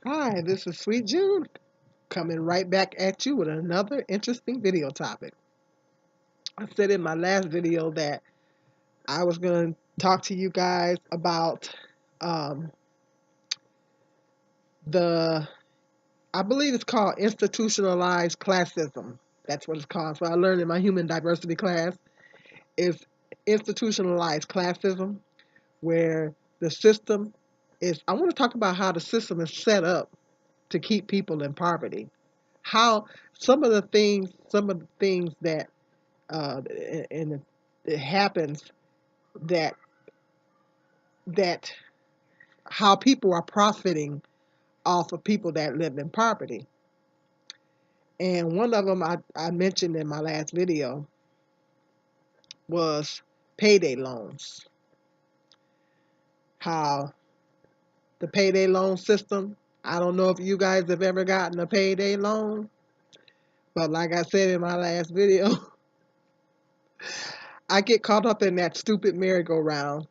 Hi, this is Sweet June coming right back at you with another interesting video topic. I said in my last video that I was going to talk to you guys about um, the, I believe it's called institutionalized classism. That's what it's called. So I learned in my human diversity class is institutionalized classism, where the system I want to talk about how the system is set up to keep people in poverty. How some of the things that and it happens that that how people are profiting off of people that live in poverty. And one of them I mentioned in my last video was payday loans. How the payday loan system, I don't know if you guys have ever gotten a payday loan, but like I said in my last video, I get caught up in that stupid merry-go-round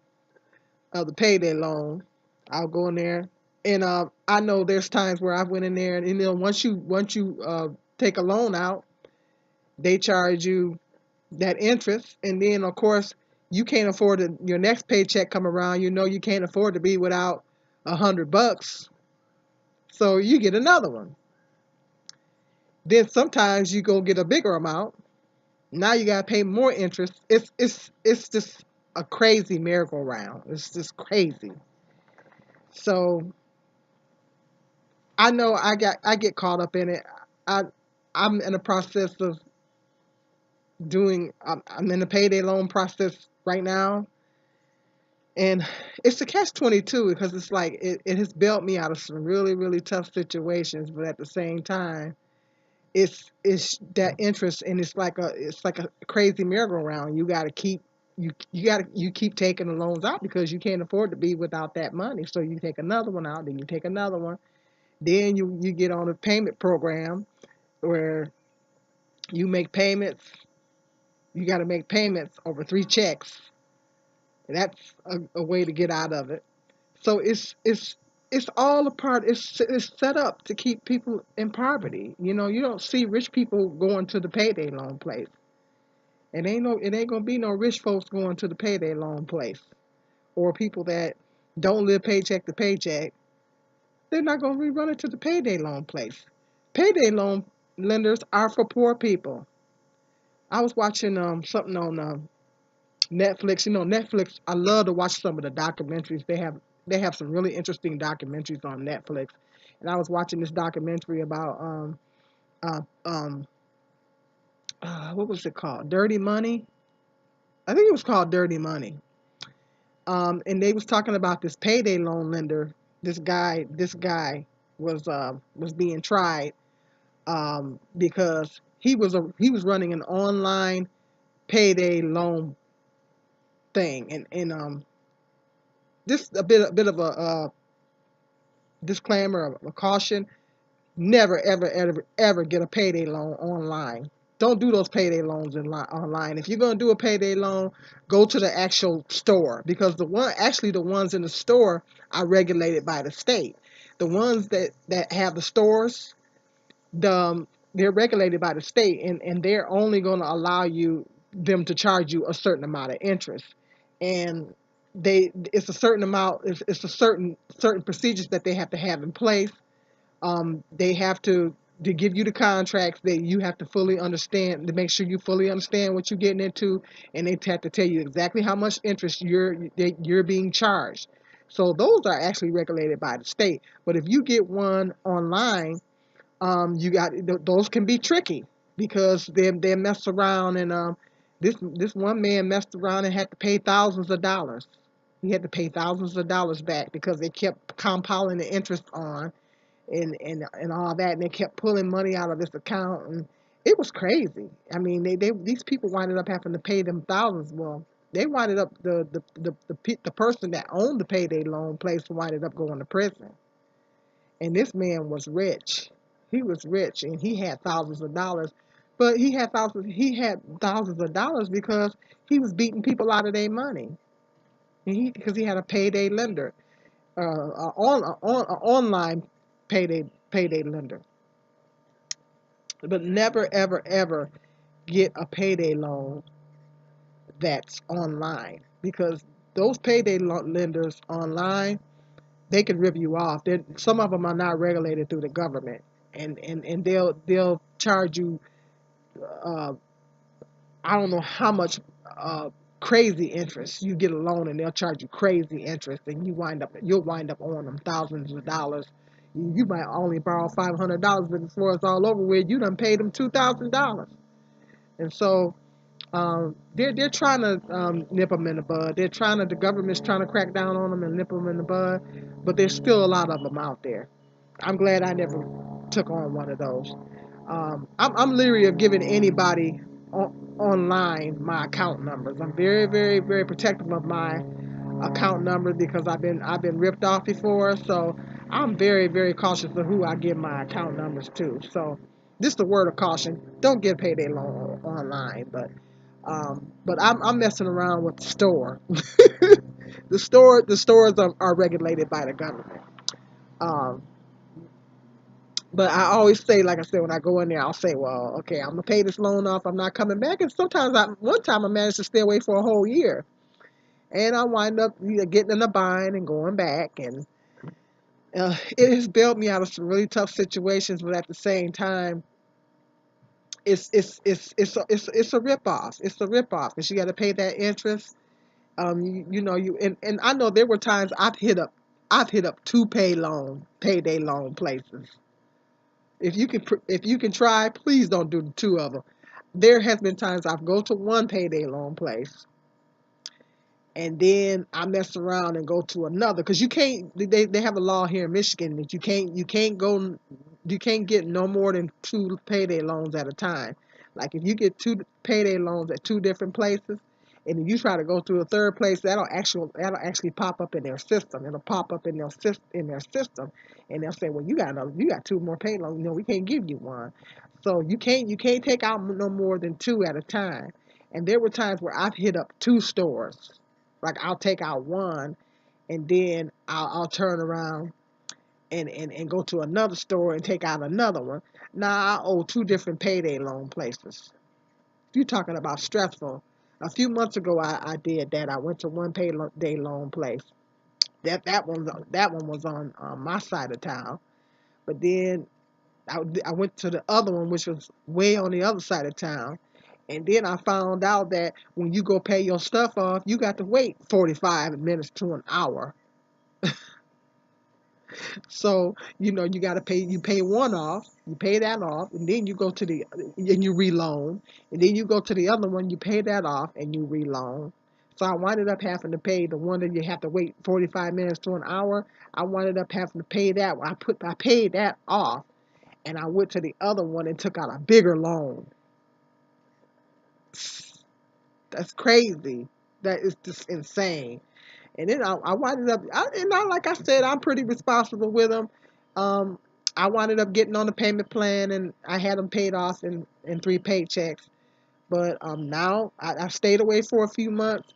of the payday loan. I'll go in there, and I know there's times where I went in there, and once you take a loan out, they charge you that interest, and then of course you can't afford to. Your next paycheck come around, you know you can't afford to be without $100, so you get another one. Then sometimes you go get a bigger amount. Now you gotta pay more interest. It's just a crazy merry-go-round. It's just crazy. So I know I get caught up in it. I I'm in the process of doing. I'm in the payday loan process right now, and it's a catch-22 because it's like it has bailed me out of some really tough situations, but at the same time, it's that interest, and it's like a crazy merry-go-round. You keep taking the loans out because you can't afford to be without that money. So you take another one out, then you take another one, then you get on a payment program where you make payments. You got to make payments over three checks. That's a way to get out of it. So it's all a part. It's set up to keep people in poverty. You know, you don't see rich people going to the payday loan place. It ain't gonna be no rich folks going to the payday loan place, or people that don't live paycheck to paycheck. They're not gonna be running to the payday loan place. Payday loan lenders are for poor people. I was watching something on Netflix. You know, Netflix. I love to watch some of the documentaries. They have some really interesting documentaries on Netflix. And I was watching this documentary about uh, um what was it called? Dirty Money. I think it was called Dirty Money. And they was talking about this payday loan lender. This guy was being tried because he was running an online payday loan thing, and just a bit of a disclaimer, a caution: never, ever get a payday loan online. Don't do those payday loans online. If you're gonna do a payday loan, go to the actual store, because the ones in the store are regulated by the state. The ones that have the stores, they're regulated by the state, and they're only going to allow them to charge you a certain amount of interest, and it's a certain amount. It's a certain procedures that they have to have in place. They have to give you the contracts that you have to fully understand, to make sure you fully understand what you're getting into, and they have to tell you exactly how much interest you're being charged. So those are actually regulated by the state. But if you get one online, you got those can be tricky because they mess around, and this one man messed around and had to pay thousands of dollars. He had to pay thousands of dollars back because they kept compiling the interest on and all that, and they kept pulling money out of this account, and it was crazy. I mean, they these people winded up having to pay them thousands. Well, they winded up the person that owned the payday loan place winded up going to prison. And this man was rich. He was rich, and he had thousands of dollars. But he had thousands of dollars because he was beating people out of their money. And because he had a payday lender, an online payday lender. But never ever ever get a payday loan that's online, because those lenders online, they can rip you off. Some of them are not regulated through the government, and they'll charge you, uh, I don't know how much, uh, crazy interest. You get a loan and they'll charge you crazy interest, and you'll wind up owing them thousands of dollars. You might only borrow $500, but before it's all over with, you done paid them $2,000. And so, they're trying to, nip them in the bud. The government's trying to crack down on them and nip them in the bud, but there's still a lot of them out there. I'm glad I never took on one of those. I'm leery of giving anybody online my account numbers. I'm very, very, very protective of my account numbers because I've been ripped off before. So I'm very, very cautious of who I give my account numbers to. So just a word of caution: don't get payday loan online. But I'm messing around with the store. The stores are regulated by the government. Um, But I always say, like I said, when I go in there, I'll say, well, okay, I'm gonna pay this loan off. I'm not coming back. And one time I managed to stay away for a whole year, and I wind up, getting in a bind and going back. And it has bailed me out of some really tough situations. But at the same time, it's a rip off. It's a rip off because you got to pay that interest. And I know there were times I've hit up two payday loan places. If you can try, please don't do the two of them. There has been times I've go to one payday loan place, and then I mess around and go to another, because you can't. They have a law here in Michigan that you can't get no more than two payday loans at a time. Like if you get two payday loans at two different places, and if you try to go to a third place, that'll actually pop up in their system. It'll pop up in their system, and they'll say, well, you got two more pay loans. No, we can't give you one. So you can't take out no more than two at a time. And there were times where I've hit up two stores. Like I'll take out one, and then I'll turn around and go to another store and take out another one. Now I owe two different payday loan places. If you're talking about stressful, a few months ago I did that. I went to one payday loan place. That one was on, my side of town. But then I went to the other one, which was way on the other side of town. And then I found out that when you go pay your stuff off, you got to wait 45 minutes to an hour. So, you got to pay one off, you pay that off, and then and you reloan. And then you go to the other one, you pay that off, and you reloan. So I winded up having to pay the one that you have to wait 45 minutes to an hour. I winded up having to pay that. I paid that off, and I went to the other one and took out a bigger loan. That's crazy. That is just insane. And then I winded up, like I said, I'm pretty responsible with them. Um, I winded up getting on the payment plan, and I had them paid off in three paychecks. But now I stayed away for a few months.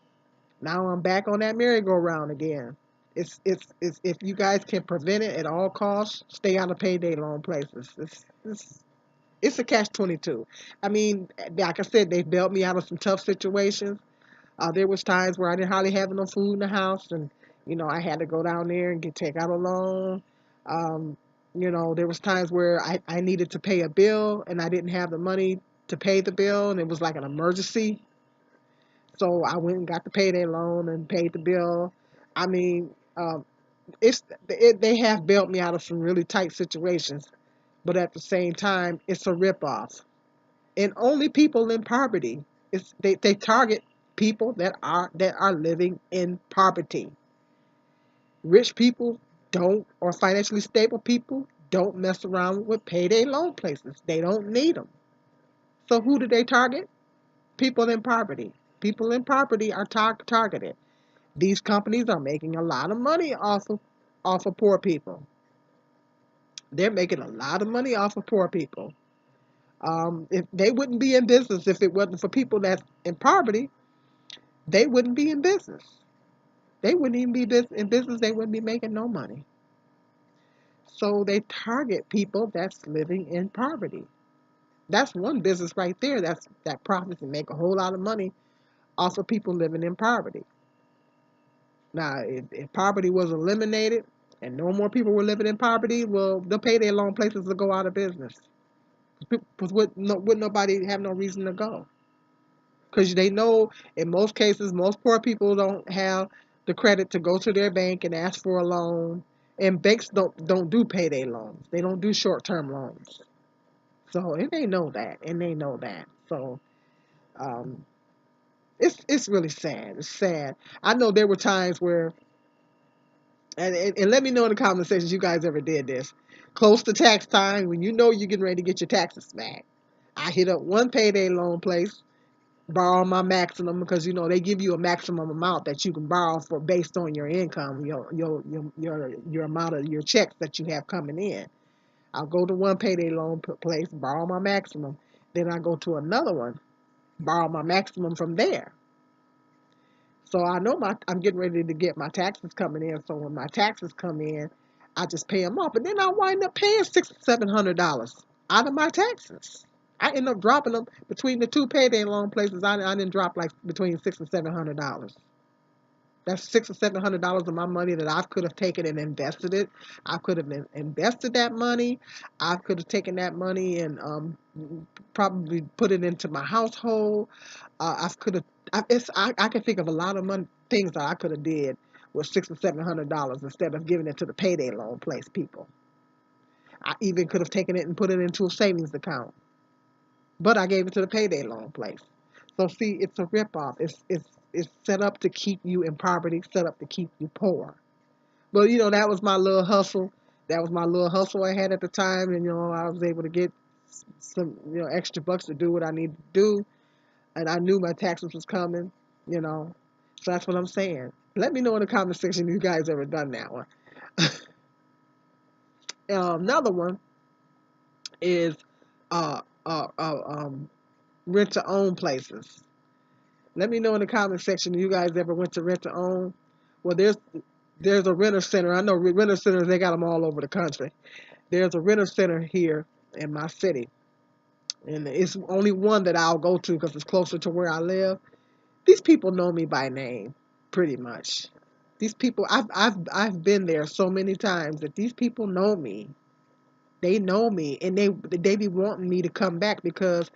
Now I'm back on that merry-go-round again. It's if you guys can prevent it at all costs, stay out of payday loan places. It's a catch-22. I mean, like I said, they bailed me out of some tough situations. There was times where I didn't hardly have no food in the house, and I had to go down there and take out a loan. Um, there was times where I needed to pay a bill, and I didn't have the money to pay the bill, and it was like an emergency. So I went and got the payday loan and paid the bill. I mean, they have bailed me out of some really tight situations, but at the same time, it's a ripoff. And only people in poverty. They target people that are living in poverty. Rich people don't, or financially stable people don't mess around with payday loan places. They don't need them. So who do they target? People in poverty. People in poverty are targeted. These companies are making a lot of money off of poor people. They're making a lot of money off of poor people. If they wouldn't be in business if it wasn't for people that's in poverty, they wouldn't be in business. They wouldn't even be in business. They wouldn't be making no money. So they target people that's living in poverty. That's one business right there. That profits and make a whole lot of money off of people living in poverty. Now, if poverty was eliminated and no more people were living in poverty, well, the payday loan places will go out of business. Because would nobody have no reason to go? Because they know in most cases, most poor people don't have the credit to go to their bank and ask for a loan. And banks don't do payday loans. They don't do short term loans. So and they know that, and they know that. So um, it's really sad. It's sad. I know there were times where, and let me know in the comment sections you guys ever did this. Close to tax time, when you know you're getting ready to get your taxes back, I hit up one payday loan place, borrow my maximum because they give you a maximum amount that you can borrow for based on your income, your amount of your checks that you have coming in. I'll go to one payday loan place, borrow my maximum, then I go to another one, borrow my maximum from there. So I know I'm getting ready to get my taxes coming in. So when my taxes come in, I just pay them off, and then I wind up paying $600-700 out of my taxes. I end up dropping them between the two payday loan places. I didn't drop like between $600 and $700. That's $600 or $700 of my money that I could have taken and invested it. I could have invested that money. I could have taken that money and probably put it into my household. I could have. I can think of a lot of things that I could have did with $600 or $700 instead of giving it to the payday loan place people. I even could have taken it and put it into a savings account, but I gave it to the payday loan place. So see, it's a ripoff. It's set up to keep you in poverty, set up to keep you poor. But that was my little hustle. That was my little hustle I had at the time, and I was able to get some extra bucks to do what I needed to do, and I knew my taxes was coming. You know, so that's what I'm saying. Let me know in the comment section if you guys ever done that one. Another one is uh, uh, uh, um, rent to own places. Let me know in the comment section if you guys ever went to rent to own. Well, there's a renter center. I know renter centers, they got them all over the country. There's a renter center here in my city, and it's only one that I'll go to because it's closer to where I live. These people know me by name, pretty much. These people, I've been there so many times that these people know me. They know me, and they be wanting me to come back because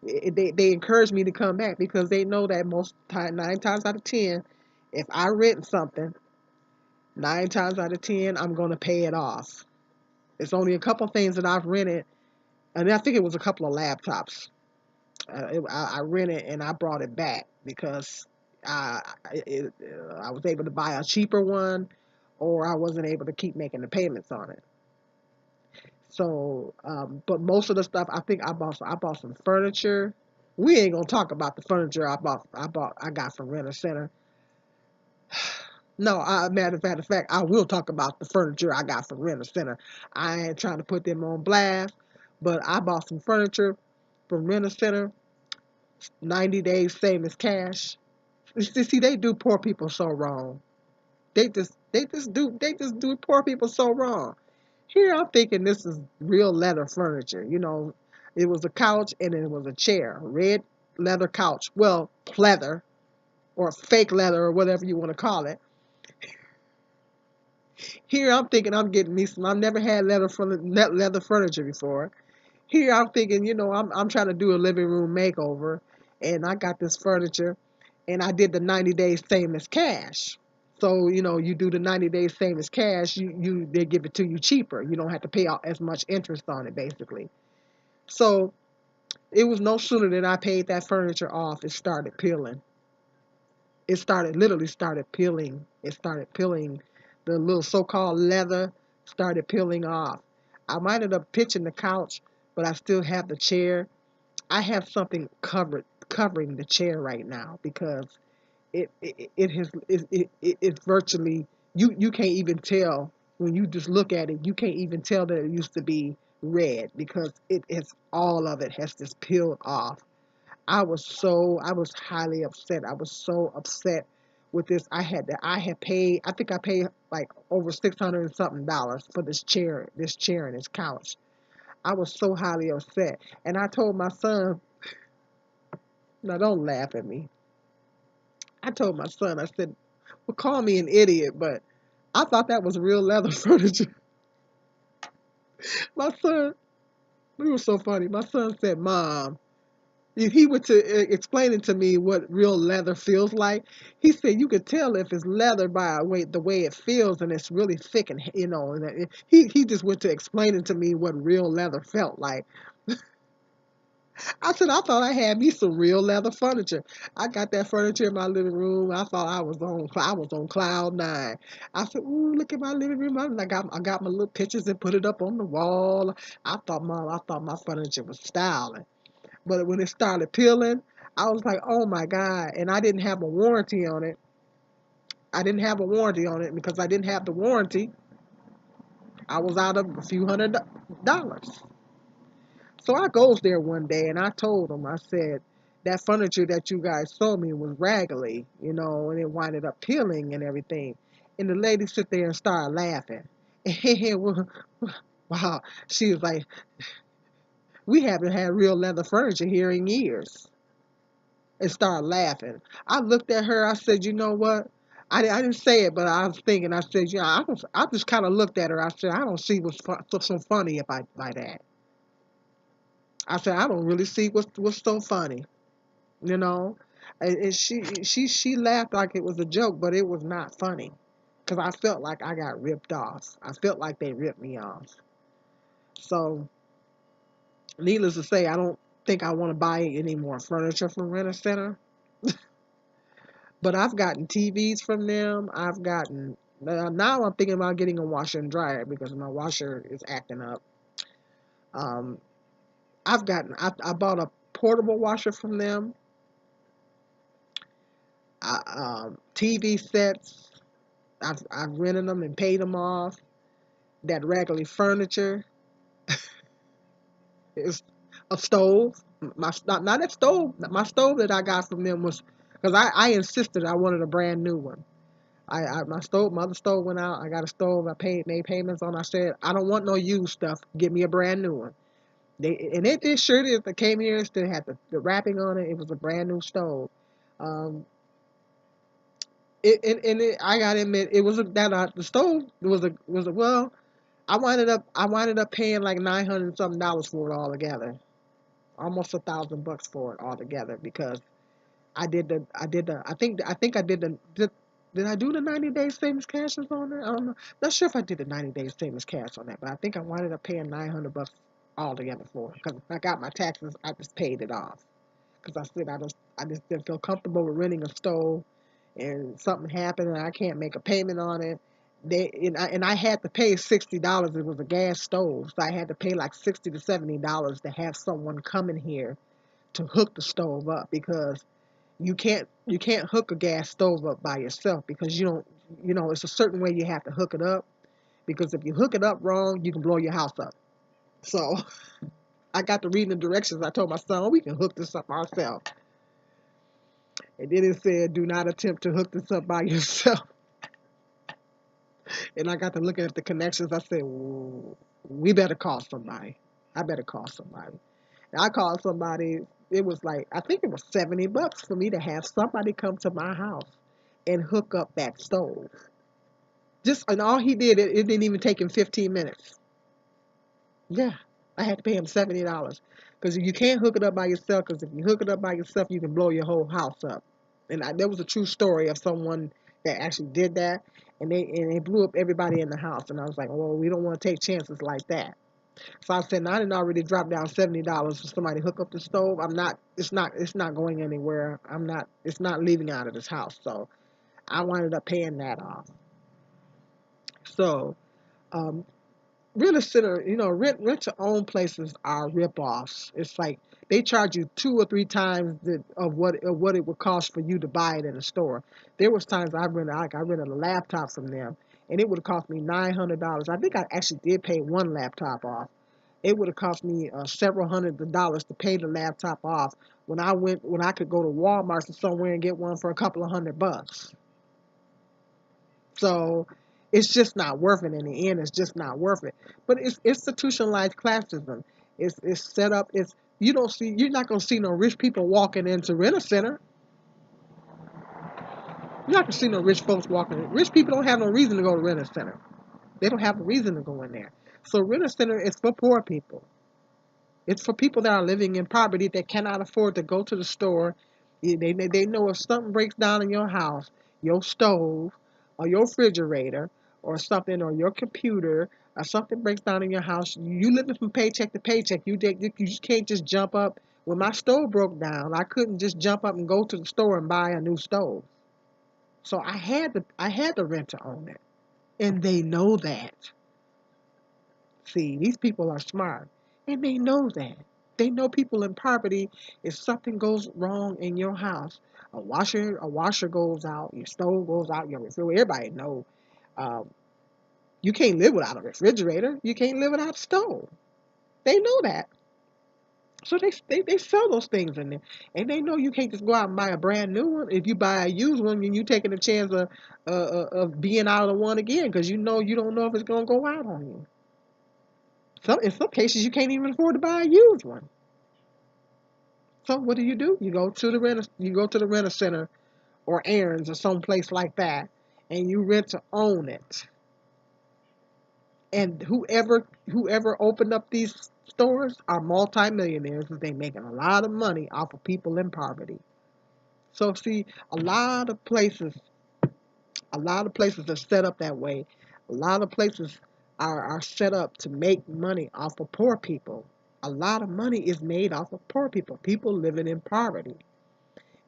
they encourage me to come back because they know that most time 9 times out of 10, if I rent something, 9 times out of 10 I'm gonna pay it off. It's only a couple things that I've rented, and I think it was a couple of laptops. I rented and I brought it back because I I was able to buy a cheaper one, or I wasn't able to keep making the payments on it. So, but most of the stuff I think I bought some furniture. We ain't gonna talk about the furniture I got from Renter Center. No, matter of fact, I will talk about the furniture I got from Renter Center. I ain't trying to put them on blast, but I bought some furniture from Renter Center. 90 days same as cash. See, they do poor people so wrong. They just do poor people so wrong. Here I'm thinking this is real leather furniture. It was a couch and it was a chair, red leather couch. Well, pleather or fake leather or whatever you want to call it. Here I'm thinking I'm getting me some. I've never had leather furniture before. Here I'm thinking, I'm trying to do a living room makeover, and I got this furniture, and I did the 90 days same as cash. So you do the 90 days same as cash. You they give it to you cheaper. You don't have to pay out as much interest on it, basically. So it was no sooner than I paid that furniture off, it started peeling. It started peeling. It started peeling. The little so-called leather started peeling off. I might end up pitching the couch, but I still have the chair. I have something covering the chair right now because it has it's virtually, you can't even tell when you just look at it. You can't even tell that it used to be red because it's all of it has just peeled off. I was highly upset. I was so upset with this. I had paid, I think I paid like over 600 and something dollars for this chair and this couch. I was so highly upset. And I told my son, now don't laugh at me. I told my son, I said, well, call me an idiot, but I thought that was real leather furniture. My son, it was so funny. My son said, Mom, he went to explaining to me what real leather feels like. He said you could tell if it's leather by the way it feels, and it's really thick, and he just went to explaining to me what real leather felt like. I said I thought I had me some real leather furniture. I got that furniture in my living room. I thought I was on cloud nine. I said, "Ooh, look at my living room." I got my little pictures and put it up on the wall. I thought my furniture was styling. But when it started peeling, I was like, "Oh my God!" And I didn't have a warranty on it. I didn't have a warranty on it because I didn't have the warranty. I was out of a few hundred dollars. So I goes there one day and I told them, I said, that furniture that you guys sold me was raggedy, and it winded up peeling and everything. And the lady sit there and started laughing. And wow, she was like, we haven't had real leather furniture here in years. And started laughing. I looked at her, I said, you know what? I didn't say it, but I was thinking, I said, I just kind of looked at her. I said, I don't see what's so funny by that. I said, I don't really see what's so funny. you know. And she laughed like it was a joke, but it was not funny because I felt like I got ripped off. I felt like they ripped me off. So, needless to say, I don't think I want to buy any more furniture from Rent a Center. But I've gotten TVs from them. I've gotten now I'm thinking about getting a washer and dryer because my washer is acting up. Um, I bought a portable washer from them. TV sets. I've rented them and paid them off. That regular furniture is a stove. Not that stove. My stove that I got from them was because I insisted I wanted a brand new one. My other stove went out. I got a stove. Made payments on. I said I don't want no used stuff. Give me a brand new one. It sure is. They came here. It still had the wrapping on it. It was a brand new stove. Um, I gotta admit, it was the stove was a well. I winded up paying like 900 something dollars for it all together, almost $1,000 for it all together because I think I did I do the 90 day savings cash on it? I don't know. Not sure if I did the 90 day savings cash on that, but I think I winded up paying $900 all together for it because I got my taxes. I just paid it off because I just didn't feel comfortable with renting a stove and something happened and I can't make a payment on it. And I had to pay $60. It was a gas stove, so I had to pay like $60 to $70 to have someone come in here to hook the stove up because you can't hook a gas stove up by yourself because you don't it's a certain way you have to hook it up because if you hook it up wrong you can blow your house up. So I got to reading the directions. I told my son, oh, we can hook this up ourselves. And then it said, do not attempt to hook this up by yourself. And I got to looking at the connections. I said, "Ooh, we better call somebody. I better call somebody." And I called somebody. It was like, I think it was $70 for me to have somebody come to my house and hook up that stove. And all he did, it didn't even take him 15 minutes. Yeah, I had to pay him $70 because you can't hook it up by yourself. Because if you hook it up by yourself, you can blow your whole house up. And there was a true story of someone that actually did that, and they blew up everybody in the house. And I was like, well, we don't want to take chances like that. So I said, now I didn't already drop down $70 for somebody to hook up the stove. I'm not. It's not going anywhere. I'm not. It's not leaving out of this house. So I wound up paying that off. So um, real estate, rent to own places are rip-offs. It's like they charge you two or three times of what it would cost for you to buy it in a store. There was times I rented a laptop from them, and it would have cost me $900. I think I actually did pay one laptop off. It would have cost me several hundred of dollars to pay the laptop off when I could go to Walmart or somewhere and get one for a couple of $100. So it's just not worth it in the end. It's just not worth it. But it's institutionalized classism. It's set up. You're not gonna see no rich people walking into Rent-A-Center. You're not gonna see no rich folks walking. Rich people don't have no reason to go to Rent-A-Center. They don't have a reason to go in there. So Rent-A-Center is for poor people. It's for people that are living in poverty that cannot afford to go to the store. They know if something breaks down in your house, your stove, or your refrigerator, or something, or your computer, or something breaks down in your house, you living from paycheck to paycheck. You just can't just jump up. When my stove broke down, I couldn't just jump up and go to the store and buy a new stove. So I had to rent to own it, and they know that. See, these people are smart, and they know that. They know people in poverty. If something goes wrong in your house, a washer goes out, your stove goes out, your refrigerator. Everybody know. Um, you can't live without a refrigerator. You can't live without a stove. They know that. So they sell those things in there, and they know you can't just go out and buy a brand new one. If you buy a used one, then you taking a chance of being out of the one again because you don't know if it's gonna go out on you. In some cases, you can't even afford to buy a used one. So what do? You go to the renter center or Aaron's or some place like that, and you rent to own it. And whoever opened up these stores are multimillionaires because they making a lot of money off of people in poverty. So see, a lot of places, a lot of places are set up that way. A lot of places are set up to make money off of poor people. A lot of money is made off of poor people living in poverty.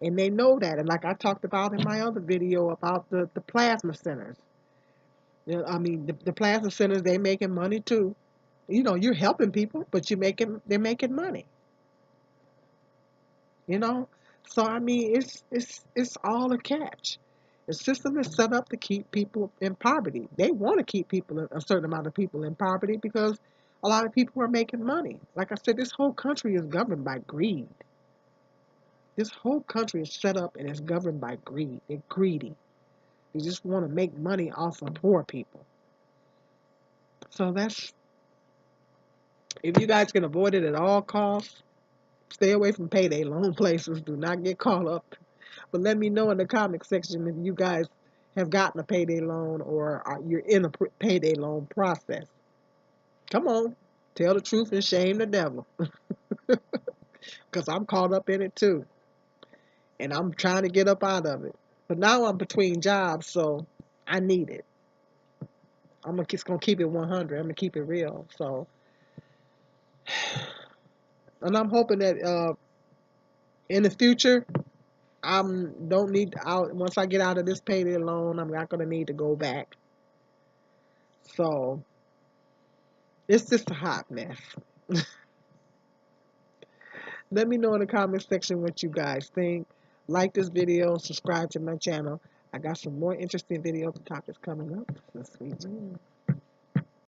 And they know that. And like I talked about in my other video about the plasma centers. I mean, the plasma centers, they making money too. You're helping people, but they're making money. You know, so I mean, it's all a catch. The system is set up to keep people in poverty. They want to keep a certain amount of people in poverty because a lot of people are making money. Like I said, this whole country is governed by greed. This whole country is set up and is governed by greed. They're greedy. They just want to make money off of poor people. So if you guys can avoid it at all costs, stay away from payday loan places. Do not get caught up. But let me know in the comment section if you guys have gotten a payday loan or you're in a payday loan process. Come on, tell the truth and shame the devil. Because I'm caught up in it too. And I'm trying to get up out of it. But now I'm between jobs, so I need it. Just gonna keep it 100. I'm gonna keep it real. So, and I'm hoping that in the future, don't need out once I get out of this payday loan, I'm not gonna need to go back. So it's just a hot mess. Let me know in the comment section what you guys think. Like this video, subscribe to my channel. I got some more interesting videos and topics coming up. So sweet dreams.